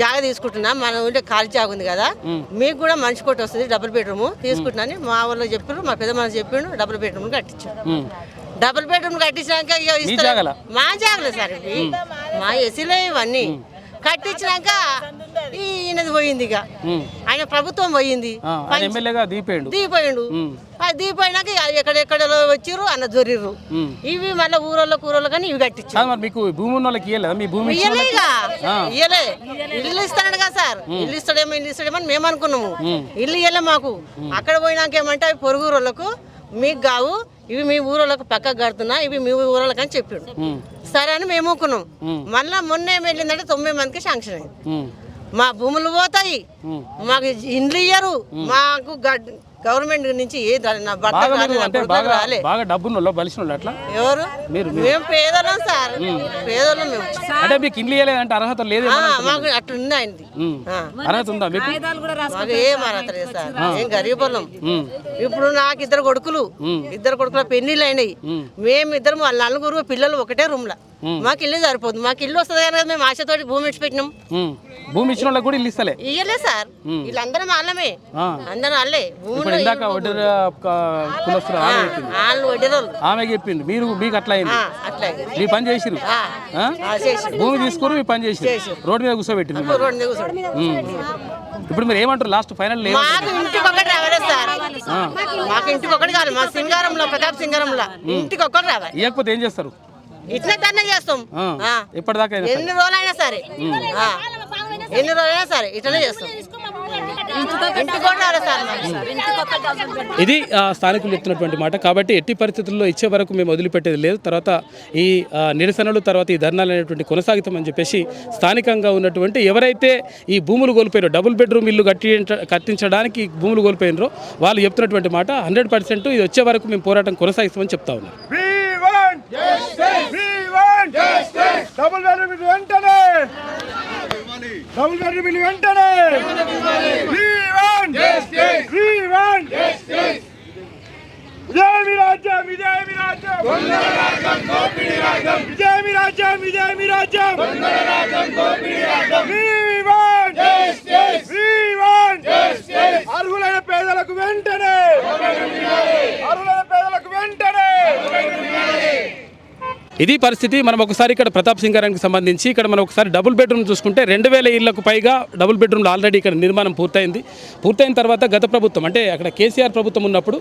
H: జాగా తీసుకుంటున్నా, మన ఉంటే ఖాళీ జాగా ఉంది కదా, మీకు కూడా మనిషి కొట్టి వస్తుంది, డబుల్ బెడ్రూమ్ తీసుకుంటున్నా అని మా వాళ్ళు చెప్పారు, మా పెద్ద మన చెప్పిండు. డబుల్ బెడ్రూమ్ కట్టించాడు. డబుల్ బెడ్రూమ్ కట్టించినాక మా జాగలే సార్ ఇవి, మా ఎస్సీలో ఇవన్నీ కట్టించినాక ఈయనది పోయింది. ఇక ఆయన ప్రభుత్వం పోయింది, దిగిపోయిండు. దిగిపోయినాక ఎక్కడెక్కడో వచ్చిర్రు అన్న జొర్రిర్రు. ఇవి మళ్ళీ ఊరోళ్ళకు కానీ ఇవి కట్టించారు.
B: మీకు భూమి ఉన్న వాళ్ళకి
H: ఇయ్యలే. ఇల్లు ఇస్తాడు కదా సార్, ఇల్లు ఇస్తాడేమో అని మేము అనుకున్నాము. ఇల్లు ఇయ్యలే మాకు. అక్కడ పోయినాక ఏమంటే అవి పొరుగు ఊరోళ్ళకు మీకు కావు, ఇవి మీ ఊరోళ్ళకు పక్కకు కడుతున్నా, ఇవి మీ ఊరోళ్ళకి అని చెప్పాడు. సరే అని మేము ఊకున్నాం. మళ్ళీ మొన్న ఏం వెళ్ళిందంటే 9 మందికి శాంక్షన్ అయింది. మా భూములు పోతాయి, మాకు ఇండ్లు ఇయ్యరు, మాకు గవర్నమెంట్ నుంచి ఎవరు మేము పేదలం సార్, పేదలం మేము.
B: అంటే మీకు ఇల్లు ఇవ్వలేదంటే అర్హత లేదు,
H: మాకు అట్లా అయింది.
B: అర్హత ఉందా మీకు?
H: ఏం అర్హత లేదు సార్, ఏం గరీబోళ్ళం. ఇప్పుడు నాకు 2 కొడుకులు, 2 కొడుకుల పెళ్లిళ్ళు అయినాయి. మేమిద్దరం వాళ్ళ 4 పిల్లలు ఒకటే రూమ్ లా. మాకు ఇల్లు సరిపోదు, మాకు ఇల్లు వస్తుంది కదా, మేము ఆశతోటి భూమి ఇచ్చిపెట్టినాం.
B: భూమి ఇచ్చిన వాళ్ళకి కూడా ఇల్లు ఇస్తలే,
H: ఇయ్యలే సార్. వీళ్ళందరం వాళ్ళమే, అందరం వాళ్ళే.
B: ఆమె చెప్పింది, మీరు మీకు అట్లా అయింది, మీ పని చేసిరు, భూమి తీసుకుని మీ పని చేసి రోడ్డు మీద కూర్చోబెట్టింది. ఇప్పుడు మీరు ఏమంటారు లాస్ట్ ఫైనల్?
H: మాకు ఇంటికి ఒకటి రావాలి సార్, మాకు ఇంటికి ఒకటి కావాలి. మా సింగారంలో, ప్రతాప్ సింగారంలో ఇంటికి ఒకటి రావాలి.
B: ఇవ్వకపోతే ఏం చేస్తారు?
H: ఇట్లా దండ చేస్తాం
B: ఇప్పటిదాకా,
H: ఎన్ని రోజులైనా సరే, ఎన్ని రోజులైనా సరే ఇట్లనే చేస్తాం.
B: ఇది స్థానికులు చెప్తున్నటువంటి మాట. కాబట్టి ఎట్టి పరిస్థితుల్లో ఇచ్చే వరకు మేము వదిలిపెట్టేది లేదు. తర్వాత ఈ నిరసనలు, తర్వాత ఈ ధర్నాలు అనేటువంటి కొనసాగుతామని చెప్పేసి స్థానికంగా ఉన్నటువంటి ఎవరైతే ఈ భూములు కోల్పోయారో, డబుల్ బెడ్రూమ్ ఇల్లు కట్టించడానికి భూములు కోల్పోయినారో వాళ్ళు చెప్తున్నటువంటి మాట 100% ఇది వచ్చే వరకు మేము పోరాటం కొనసాగిస్తామని చెప్తా ఉన్నాం.
A: డబుల్ బెడ్రూమ్ ఇల్లు వెంటనే, డబుల్ బెడ్రూమ్ ఇల్లు వెంటనే. ఇదేమి రాజ్యం, ఇదేమి రాజ్యం, ఇదేమి రాజ్యం, ఇదేమి రాజ్యం. అర్హులైన పేదలకు వెంటనే, అర్హులైన పేదలకు వెంటనే.
B: ఇది పరిస్థితి. మనం ఒకసారి ఇక్కడ ప్రతాప్ సింగారానికి సంబంధించి ఇక్కడ మనం ఒకసారి డబుల్ బెడ్రూమ్ చూసుకుంటే 2000 ఇళ్లకు పైగా డబుల్ బెడ్రూమ్లు ఆల్రెడీ ఇక్కడ నిర్మాణం పూర్తయిన తర్వాత గత ప్రభుత్వం అంటే అక్కడ కేసీఆర్ ప్రభుత్వం ఉన్నప్పుడు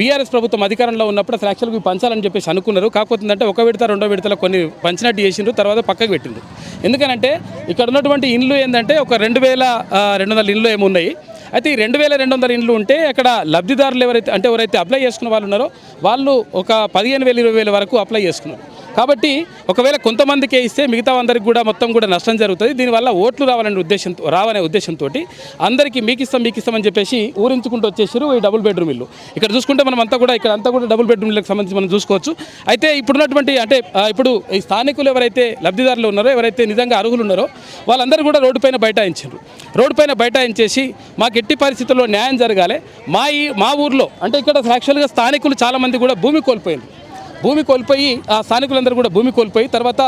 B: బీఆర్ఎస్ ప్రభుత్వం అధికారంలో ఉన్నప్పుడు అసలు యాక్చువల్గా పంచాలని చెప్పేసి అనుకున్నారు. కాకపోతే ఏంటంటే ఒక విడత రెండో విడతలో కొన్ని పంచినట్టు చేసిండ్రు, తర్వాత పక్కకు పెట్టిండ్రు. ఎందుకనంటే ఇక్కడ ఉన్నటువంటి ఇండ్లు ఏంటంటే ఒక 2200 ఇండ్లు ఏమున్నాయి. అయితే ఈ 2200 ఇండ్లు ఉంటే అక్కడ లబ్ధిదారులు ఎవరైతే అప్లై చేసుకున్న వాళ్ళు ఉన్నారో వాళ్ళు ఒక 15,000 20,000 వరకు అప్లై చేసుకున్నారు. కాబట్టి ఒకవేళ కొంతమందికే ఇస్తే మిగతా అందరికి కూడా మొత్తం కూడా నష్టం జరుగుతుంది. దీనివల్ల ఓట్లు రావనే ఉద్దేశంతో అందరికీ మీకు ఇస్తామని చెప్పేసి ఊరించుకుంటూ వచ్చేసారు ఈ డబుల్ బెడ్రూమ్ ఇల్లు. ఇక్కడ చూసుకుంటే మనం అంతా కూడా డబుల్ బెడ్రూమ్ ఇళ్ళకి సంబంధించి మనం చూసుకోవచ్చు. అయితే ఇప్పుడున్నటువంటి అంటే ఇప్పుడు ఈ స్థానికులు ఎవరైతే లబ్ధిదారులు ఉన్నారో ఎవరైతే నిజంగా అర్హులు ఉన్నారో వాళ్ళందరూ కూడా రోడ్డుపైన బైఠాయించేసి మాకు ఎట్టి పరిస్థితుల్లో న్యాయం జరగాలి. మా ఊర్లో అంటే ఇక్కడ యాక్చువల్గా స్థానికులు చాలామంది కూడా భూమి కోల్పోయి ఆ స్థానికులందరూ కూడా భూమి కోల్పోయి తర్వాత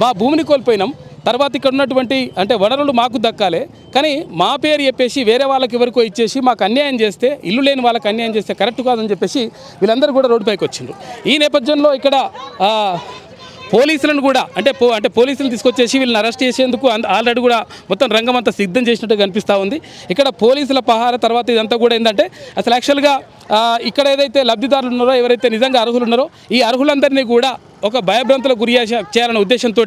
B: మా భూమిని కోల్పోయినాం. తర్వాత ఇక్కడ ఉన్నటువంటి అంటే వనరులు మాకు దక్కాలి, కానీ మా పేరు చెప్పేసి వేరే వాళ్ళకి ఎవరికో ఇచ్చేసి మాకు అన్యాయం చేస్తే, ఇల్లు లేని వాళ్ళకి అన్యాయం చేస్తే కరెక్ట్ కాదని చెప్పేసి వీళ్ళందరూ కూడా రోడ్డుపైకి వచ్చిండ్రు. ఈ నేపథ్యంలో ఇక్కడ పోలీసులను కూడా అంటే పోలీసులను తీసుకొచ్చేసి వీళ్ళని అరెస్ట్ చేసేందుకు ఆల్రెడీ కూడా మొత్తం రంగం అంతా సిద్ధం చేసినట్టు కనిపిస్తూ ఉంది. ఇక్కడ పోలీసుల పహార తర్వాత ఇదంతా కూడా ఏంటంటే అసలు యాక్చువల్గా ఇక్కడ ఏదైతే లబ్ధిదారులు ఉన్నారో ఎవరైతే నిజంగా అర్హులు ఉన్నారో ఈ అర్హులందరినీ కూడా ఒక భయభ్రాంతులకు గురి చేయాలనే ఉద్దేశంతో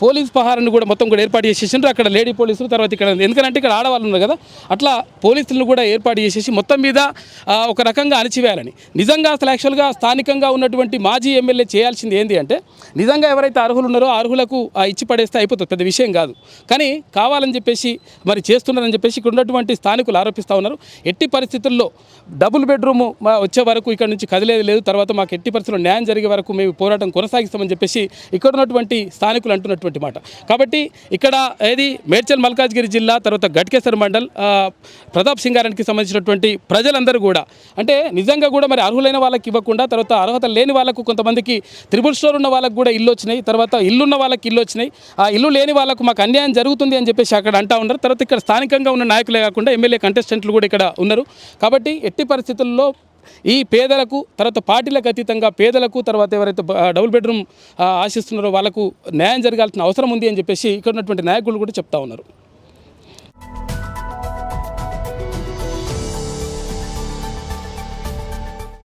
B: పోలీస్ పహారాన్ని కూడా మొత్తం కూడా ఏర్పాటు చేసేసిండ్రు. అక్కడ లేడీ పోలీసులు తర్వాత ఇక్కడ ఎందుకంటే ఇక్కడ ఆడవాళ్ళు ఉన్నారు కదా, అట్లా పోలీసులను కూడా ఏర్పాటు చేసేసి మొత్తం మీద ఒక రకంగా అణచివేయాలని. నిజంగా అసలు యాక్చువల్గా స్థానికంగా ఉన్నటువంటి మాజీ ఎమ్మెల్యే చేయాల్సింది ఏంటి అంటే నిజంగా ఎవరైతే అర్హులు ఉన్నారో ఆ అర్హులకు ఇచ్చి పడేస్తే అయిపోతుంది, పెద్ద విషయం కాదు. కానీ కావాలని చెప్పేసి మరి చేస్తున్నారని చెప్పేసి ఇక్కడ ఉన్నటువంటి స్థానికులు ఆరోపిస్తూ ఉన్నారు. ఎట్టి పరిస్థితుల్లో డబుల్ బెడ్రూమ్ వచ్చే వరకు ఇక్కడ నుంచి కదిలేదు లేదు, తర్వాత మాకు ఎట్టి పరిస్థితుల్లో న్యాయం జరిగే వరకు మేము పోరాటం కొనసాగిస్తామని చెప్పేసి ఇక్కడ ఉన్నటువంటి స్థానికులు అంటున్నటువంటి మాట. కాబట్టి ఇక్కడ ఏది మేడ్చల్ మల్కాజ్గిరి జిల్లా తర్వాత గట్కేసర్ మండల్ ప్రతాప్ సింగారానికి సంబంధించినటువంటి ప్రజలందరూ కూడా అంటే నిజంగా కూడా మరి అర్హులైన వాళ్ళకి ఇవ్వకుండా తర్వాత అర్హత లేని వాళ్ళకు కొంతమందికి త్రిబుల్ స్టోర్ ఉన్న వాళ్ళకు కూడా ఇల్లు వచ్చినాయి, తర్వాత ఇల్లున్న వాళ్ళకి ఇల్లు వచ్చినాయి, ఆ ఇల్లు లేని వాళ్ళకు మాకు అన్యాయం జరుగుతుంది అని చెప్పేసి అక్కడ అంటూ ఉన్నారు. తర్వాత ఇక్కడ స్థానికంగా ఉన్న నాయకులే కాకుండా ఎమ్మెల్యే కంటెస్టెంట్లు కూడా ఇక్కడ ఉన్నారు. కాబట్టి ఎట్టి పరిస్థితుల్లో ఈ పేదలకు తర్వాత పార్టీలకు అతీతంగా పేదలకు తర్వాత ఎవరైతే డబుల్ బెడ్రూమ్ ఆశిస్తున్నారో వాళ్ళకు న్యాయం జరగాల్సిన అవసరం ఉంది అని చెప్పేసి ఇక్కడ ఉన్నటువంటి నాయకులు కూడా చెప్తా ఉన్నారు.